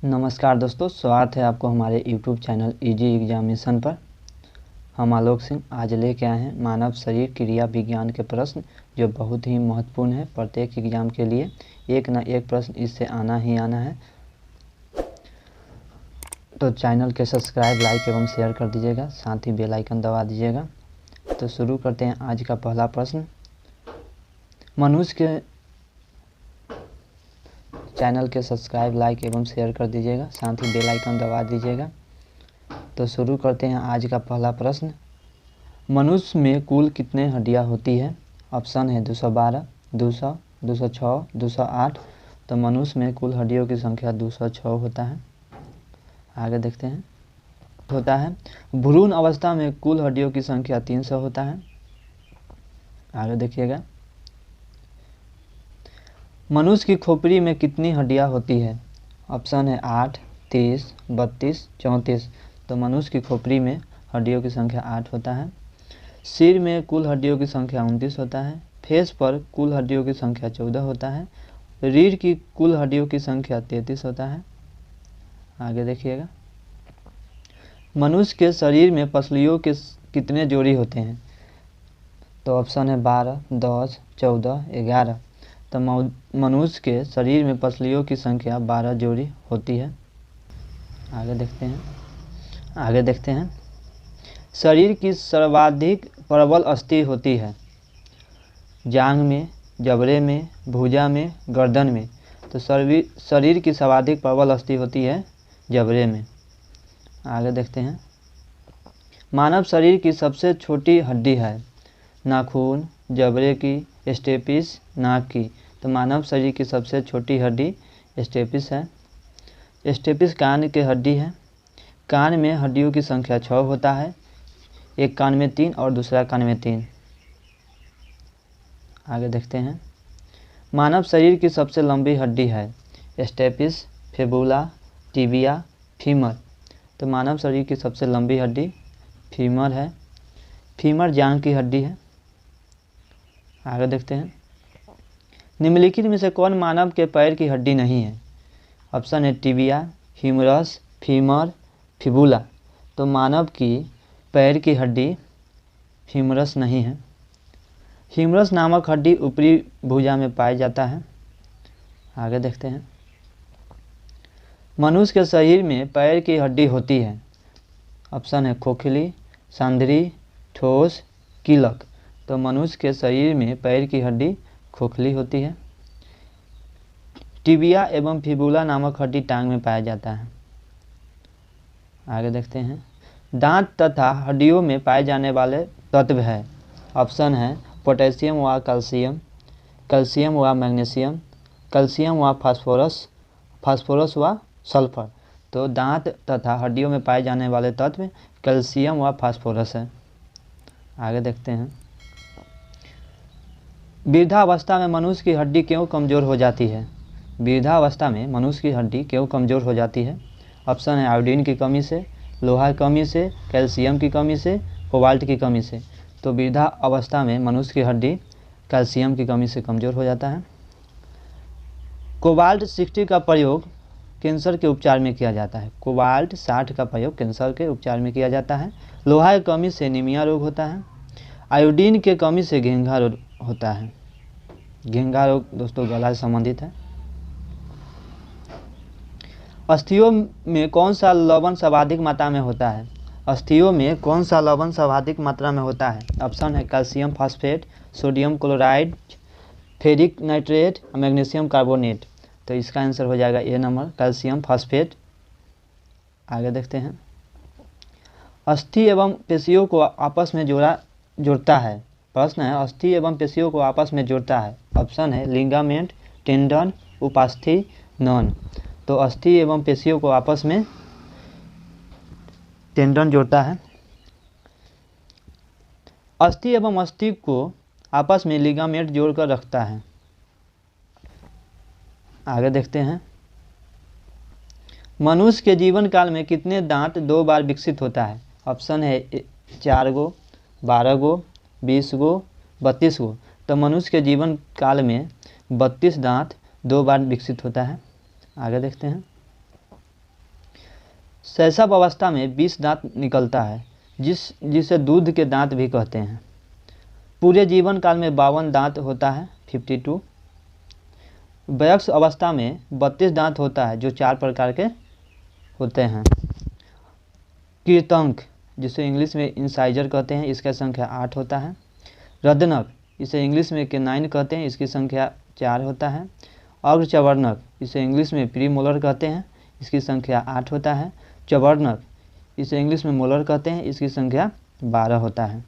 नमस्कार दोस्तों, स्वागत है आपको हमारे YouTube चैनल इजी एग्जामिनेशन पर। हम आलोक सिंह आज लेके आए हैं मानव शरीर क्रिया विज्ञान के प्रश्न, जो बहुत ही महत्वपूर्ण है। प्रत्येक एग्जाम के लिए एक ना एक प्रश्न इससे आना ही आना है। तो चैनल के सब्सक्राइब, लाइक एवं शेयर कर दीजिएगा, साथ ही बेल आइकन दबा दीजिएगा। तो शुरू करते हैं आज का पहला प्रश्न। मनुष्य के चैनल के सब्सक्राइब, लाइक एवं शेयर कर दीजिएगा, साथ ही बेल आइकन दबा दीजिएगा। तो शुरू करते हैं आज का पहला प्रश्न। मनुष्य में कुल कितने हड्डियां होती है? ऑप्शन है 212, 200, 206, 208। तो मनुष्य में कुल हड्डियों की संख्या 206 होता है। आगे देखते हैं। होता है भ्रूण अवस्था में कुल हड्डियों की संख्या 300 होता है। आगे देखिएगा। मनुष्य की खोपड़ी में कितनी हड्डियां होती है? ऑप्शन है 8, 30, 32, 34। तो मनुष्य की खोपड़ी में हड्डियों की संख्या 8 होता है। सिर में कुल हड्डियों की संख्या 29 होता है। फेस पर कुल हड्डियों की संख्या 14 होता है। रीढ़ की कुल हड्डियों की संख्या 33 होता है। आगे देखिएगा। मनुष्य के शरीर में पसलियों के कितने जोड़ी होते हैं? तो ऑप्शन है 12, 10, 14, 11। तो मनुष्य के शरीर में पसलियों की संख्या 12 जोड़ी होती है। आगे देखते हैं। शरीर की सर्वाधिक प्रबल अस्थि होती है? जांघ में, जबड़े में, भुजा में, गर्दन में। तो शरीर की सर्वाधिक प्रबल अस्थि होती है जबड़े में। आगे देखते हैं। मानव शरीर की सबसे छोटी हड्डी है? नाखून, जबड़े की, स्टेपिस, नाक की। तो मानव शरीर की सबसे छोटी हड्डी स्टेपिस है। स्टेपिस कान की हड्डी है। कान में हड्डियों की संख्या 6 होता है। एक कान में 3 और दूसरा कान में 3। आगे देखते हैं। मानव शरीर की सबसे लंबी हड्डी है? Stapes, fibula, tibia, femur. तो मानव शरीर की सबसे लंबी हड्डी फीमर है। फीमर जांघ की हड्डी है। आगे देखते हैं। निम्नलिखित में से कौन मानव के पैर की हड्डी नहीं है? ऑप्शन है टिबिया, ह्यूमरस, फीमर, फिबुला। तो मानव की पैर की हड्डी ह्यूमरस नहीं है। ह्यूमरस नामक हड्डी ऊपरी भुजा में पाया जाता है। आगे देखते हैं। मनुष्य के शरीर में पैर की हड्डी होती है? ऑप्शन है खोखली, सांधरी, ठोस, कीलक। तो मनुष्य के शरीर में पैर की हड्डी खोखली होती है। टिबिया एवं फिबुला नामक हड्डी टांग में पाया जाता है। आगे देखते हैं। दांत तथा हड्डियों में पाए जाने वाले तत्व है? ऑप्शन है पोटेशियम व कैल्शियम, कैल्शियम व मैग्नीशियम, कैल्शियम व फास्फोरस, फास्फोरस व सल्फर। तो दांत तथा हड्डियों में पाए जाने वाले तत्व कैल्शियम व फास्फोरस है। आगे देखते हैं। वृद्धावस्था में मनुष्य की हड्डी क्यों कमज़ोर हो जाती है? वृद्धावस्था में मनुष्य की हड्डी क्यों कमज़ोर हो जाती है? ऑप्शन है आयोडीन की कमी से, लोहा की कमी से, कैल्शियम की कमी से, कोबाल्ट की कमी से। तो वृद्धावस्था में मनुष्य की हड्डी कैल्शियम की कमी से कमज़ोर हो जाता है। कोबाल्ट 60 का प्रयोग कैंसर के उपचार में किया जाता है। कोबाल्ट 60 का प्रयोग कैंसर के उपचार में किया जाता है। लोहा की कमी से एनीमिया रोग होता है। आयोडीन के कमी से घेंघा रोग होता है। घेंघा रोग दोस्तों गला से संबंधित है। अस्थियों में कौन सा लवण सर्वाधिक मात्रा में होता है? अस्थियों में कौन सा लवण सर्वाधिक मात्रा में होता है? ऑप्शन है calcium phosphate, sodium chloride, ferric nitrate, magnesium carbonate. तो इसका आंसर हो जाएगा ए नंबर, कैल्शियम फास्फेट। आगे देखते हैं। अस्थि एवं पेशियों को आपस में जोड़ता है? प्रश्न है अस्थि एवं पेशियों को आपस में जोड़ता है। ऑप्शन है लिगामेंट, टेंडन, उपास्थि, नॉन। तो अस्थि एवं पेशियों को आपस में टेंडन जोड़ता है। अस्थि एवं अस्थि को आपस में लिगामेंट जोड़कर रखता है। आगे देखते हैं। मनुष्य के जीवन काल में कितने दांत 2 बार विकसित होता है? ऑप्शन है 4 गो, 12 गो, 20 गो, 32 गो। तो मनुष्य के जीवन काल में 32 दांत 2 बार विकसित होता है। आगे देखते हैं। शैशव अवस्था में 20 दांत निकलता है, जिसे दूध के दांत भी कहते हैं। पूरे जीवन काल में 52 दांत होता है, 52। वयस्क अवस्था में 32 दांत होता है, जो 4 प्रकार के होते हैं। कीर्तंक, जिसे इंग्लिश में इंसाइजर कहते हैं, इसका संख्या 8 होता है। रदनक, इसे इंग्लिश में केनाइन कहते हैं, इसकी संख्या 4 होता है। अग्रचवर्णक, इसे इंग्लिश में प्रीमोलर कहते हैं, इसकी संख्या 8 होता है। चवर्णक, इसे इंग्लिश में मोलर कहते हैं, इसकी संख्या 12 होता है।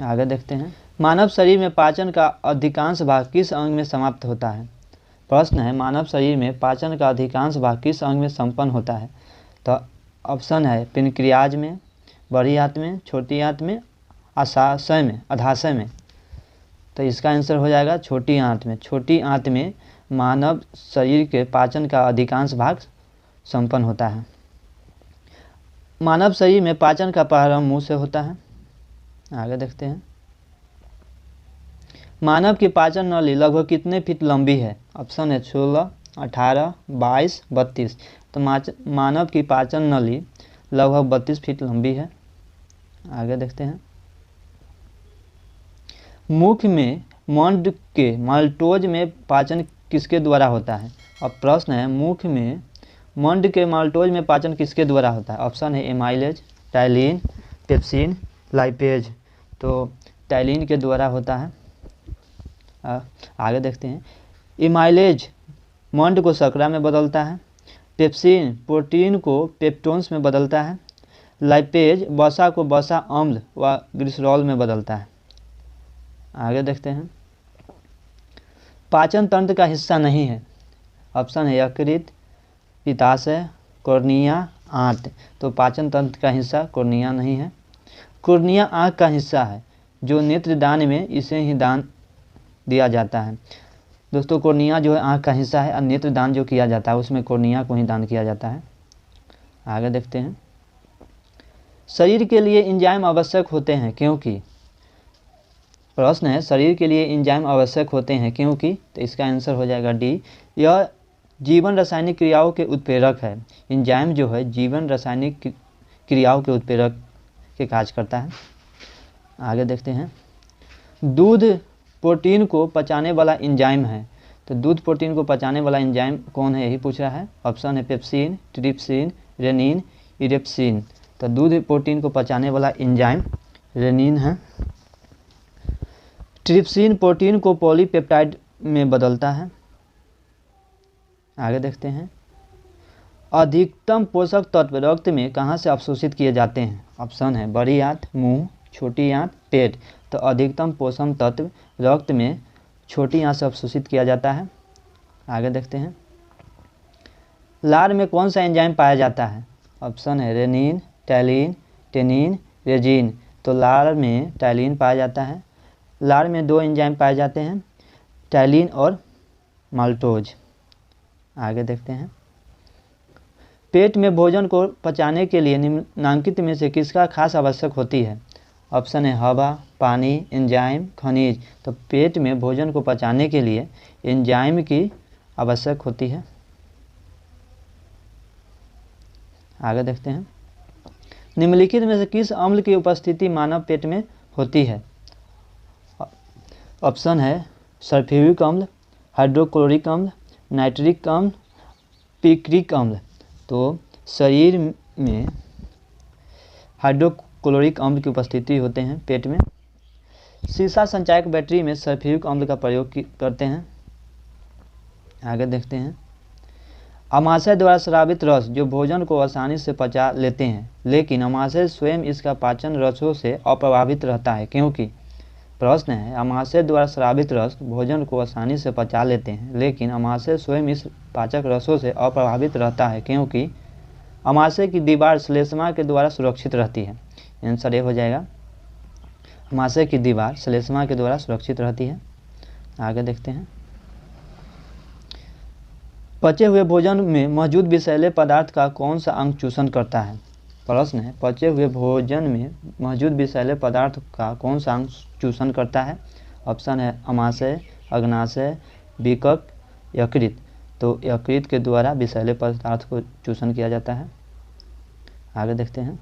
आगे देखते हैं। मानव शरीर में पाचन का अधिकांश भाग किस अंग में समाप्त होता है? प्रश्न है, मानव शरीर में पाचन का अधिकांश भाग किस अंग में संपन्न होता है? तो ऑप्शन है पेनक्रियाज में, बड़ी आंत में, छोटी आंत में, अधाशय में। तो इसका आंसर हो जाएगा छोटी आंत में। छोटी आंत में मानव शरीर के पाचन का अधिकांश भाग संपन्न होता है। मानव शरीर में पाचन का प्रारंभ मुंह से होता है। आगे देखते हैं। मानव की पाचन नली लगभग कितने फीट लंबी है? ऑप्शन है 16, 18, 22, 32। तो मानव की पाचन नली लगभग 32 फीट लंबी है। आगे देखते हैं। मुख में मंड के माल्टोज में पाचन किसके द्वारा होता है? अब प्रश्न है, मुख में मंड के माल्टोज में पाचन किसके द्वारा होता है? ऑप्शन है एमाइलेज, टाइलिन, पेप्सिन, लाइपेज। तो टाइलिन के द्वारा होता है। आगे देखते हैं। एमाइलेज मंड को शर्करा में बदलता है। पेप्सिन प्रोटीन को पेप्टोन्स में बदलता है। लाइपेज वसा को वसा अम्ल व ग्लिसरॉल में बदलता है। आगे देखते हैं। पाचन तंत्र का हिस्सा नहीं है। ऑप्शन है यकृत, पित्ताशय, कॉर्निया, आंत। तो पाचन तंत्र का हिस्सा कॉर्निया नहीं है। कॉर्निया आँख का हिस्सा है, जो नेत्रदान में इसे ही दान दिया जाता है। दोस्तों, कॉर्निया जो है आँख का हिस्सा है और नेत्रदान जो किया जाता है उसमें कॉर्निया को ही दान किया जाता है। आगे देखते हैं। शरीर के लिए एंजाइम आवश्यक होते हैं क्योंकि? प्रश्न है, शरीर के लिए एंजाइम आवश्यक होते हैं क्योंकि? तो इसका आंसर हो जाएगा डी, यह जीवन रासायनिक क्रियाओं के उत्प्रेरक है। एंजाइम जो है जीवन रासायनिक क्रियाओं के उत्प्रेरक के कार्य करता है। आगे देखते हैं। दूध प्रोटीन को पचाने वाला एंजाइम है। तो दूध प्रोटीन को पचाने वाला एंजाइम कौन है, यही पूछ रहा है। ऑप्शन है पेप्सिन, ट्रिप्सिन, रेनिन, इरेप्सिन। तो दूध प्रोटीन को पचाने वाला एंजाइम रेनिन है। ट्रिप्सिन प्रोटीन को पॉलीपेप्टाइड में बदलता है। आगे देखते हैं। अधिकतम पोषक तत्व रक्त में कहाँ से अवशोषित किए जाते हैं? ऑप्शन है बड़ी आंत, मुंह, छोटी आंत, पेट। तो अधिकतम पोषक तत्व रक्त में छोटी आंत से अवशोषित किया जाता है। आगे देखते हैं। लार में कौन सा एंजाइम पाया जाता है? ऑप्शन है रेनिन, टैलिन, टेनिन, रेजिन। तो लार में टैलिन पाया जाता है। लार में 2 एंजाइम पाए जाते हैं, टैलिन और माल्टोज। आगे देखते हैं। पेट में भोजन को पचाने के लिए निम्नलिखित में से किसका खास आवश्यक होती है? ऑप्शन है हवा, पानी, एंजाइम, खनिज। तो पेट में भोजन को पचाने के लिए एंजाइम की आवश्यक होती है। आगे देखते हैं। निम्नलिखित में से किस अम्ल की उपस्थिति मानव पेट में होती है? ऑप्शन है सल्फ्यूरिक अम्ल, हाइड्रोक्लोरिक अम्ल, नाइट्रिक अम्ल, पिक्रिक अम्ल। तो शरीर में हाइड्रोक्लोरिक अम्ल की उपस्थिति होते हैं पेट में। शीशा संचायक बैटरी में सल्फ्यूरिक अम्ल का प्रयोग करते हैं। आगे देखते हैं। अमाशय द्वारा स्रावित रस जो भोजन को आसानी से पचा लेते हैं, लेकिन अमाशय स्वयं इसका पाचन रसों से अप्रभावित रहता है क्योंकि? प्रश्न है, अमाशय द्वारा स्रावित रस भोजन को आसानी से पचा लेते हैं, लेकिन अमाशय स्वयं इस पाचक रसों से अप्रभावित रहता है क्योंकि? अमाशय की दीवार श्लेष्मा के द्वारा सुरक्षित रहती है। आंसर ये हो जाएगा, अमाशय की दीवार श्लेष्मा के द्वारा सुरक्षित रहती है। आगे देखते हैं। पचे हुए भोजन में मौजूद विषैले पदार्थ का कौन सा अंग चूषण करता है? प्रश्न है, पचे हुए भोजन में मौजूद विषैले पदार्थ का कौन सा अंग चूषण करता है? ऑप्शन है अमाशय, अग्नाशय, विकक, यकृत। तो यकृत के द्वारा विषैले पदार्थ को चूषण किया जाता है। आगे देखते हैं।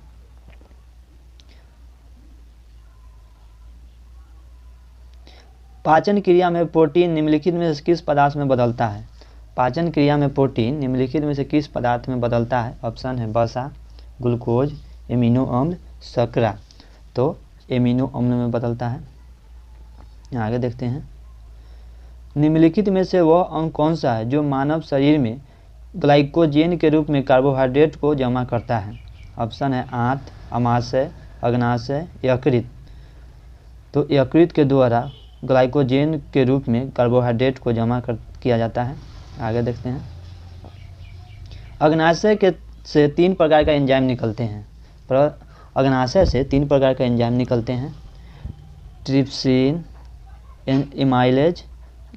पाचन क्रिया में प्रोटीन निम्नलिखित में से किस पदार्थ में बदलता है? पाचन क्रिया में प्रोटीन निम्नलिखित में से किस पदार्थ में बदलता है? ऑप्शन है वसा, ग्लूकोज, एमिनो अम्ल, शर्करा। तो एमिनो अम्ल में बदलता है। आगे देखते हैं। निम्नलिखित में से वह अंग कौन सा है जो मानव शरीर में ग्लाइकोजेन के रूप में कार्बोहाइड्रेट को जमा करता है? ऑप्शन है आंत, अमाशय, अग्नाशय, यकृत। तो यकृत के द्वारा ग्लाइकोजेन के रूप में कार्बोहाइड्रेट को जमा किया जाता है। आगे देखते हैं। अग्नाशय के से 3 प्रकार का एंजाइम निकलते हैं। अग्नाशय से 3 प्रकार का एंजाइम निकलते हैं, ट्रिप्सिन, एमाइलेज,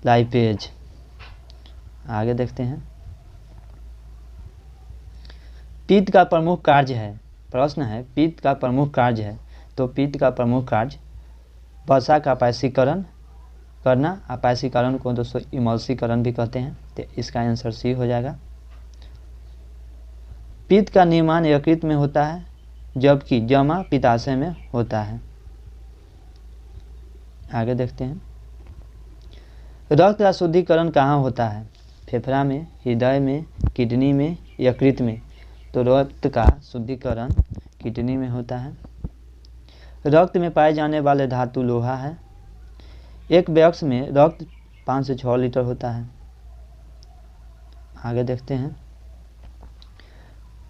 लाइपेज। आगे देखते हैं। पित्त का प्रमुख कार्य है। प्रश्न है पित्त का प्रमुख कार्य है। तो पित्त का प्रमुख कार्य वसा का अपैसीकरण करना। अपैसीकरण को दोस्तों इमल्सीकरण भी कहते हैं। तो इसका आंसर सी हो जाएगा। पित्त का निर्माण यकृत में होता है जबकि जमा पित्ताशय में होता है। आगे देखते हैं। रक्त का शुद्धिकरण कहाँ होता है? फेफड़ा में, हृदय में, किडनी में, यकृत में। तो रक्त का शुद्धिकरण किडनी में होता है। रक्त में पाए जाने वाले धातु लोहा है। एक वयस्क में रक्त 5 से 6 लीटर होता है। आगे देखते हैं।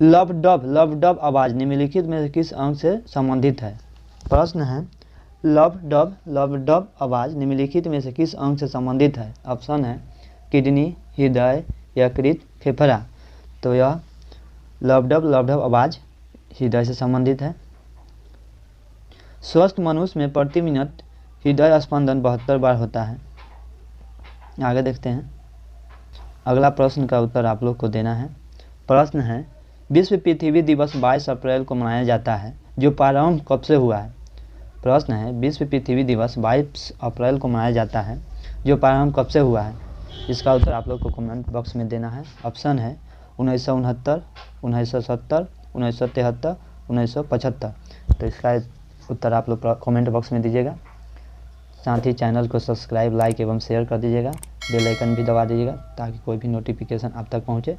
लव-डब आवाज निम्नलिखित में से किस अंग से संबंधित है? प्रश्न है लव-डब आवाज निम्नलिखित में से किस अंग से संबंधित है? ऑप्शन है किडनी, हृदय, यकृत, फेफड़ा। तो यह लव-डब आवाज हृदय से संबंधित है। स्वस्थ मनुष्य में प्रति मिनट हृदय स्पंदन 72 बार होता है। आगे देखते हैं। अगला प्रश्न का उत्तर आप लोग को देना है। प्रश्न है विश्व पृथ्वी दिवस 22 अप्रैल को मनाया जाता है जो प्रारंभ कब से हुआ है? प्रश्न है विश्व पृथ्वी दिवस 22 अप्रैल को मनाया जाता है जो प्रारंभ कब से हुआ है? इसका उत्तर आप लोग को कमेंट बॉक्स में देना है। ऑप्शन है 1969, 1970, 1973, 1975। तो इसका उत्तर आप लोग कमेंट बॉक्स में दीजिएगा। साथ ही चैनल को सब्सक्राइब, लाइक एवं शेयर कर दीजिएगा। बेल आइकन भी दबा दीजिएगा ताकि कोई भी नोटिफिकेशन आप तक पहुँचे।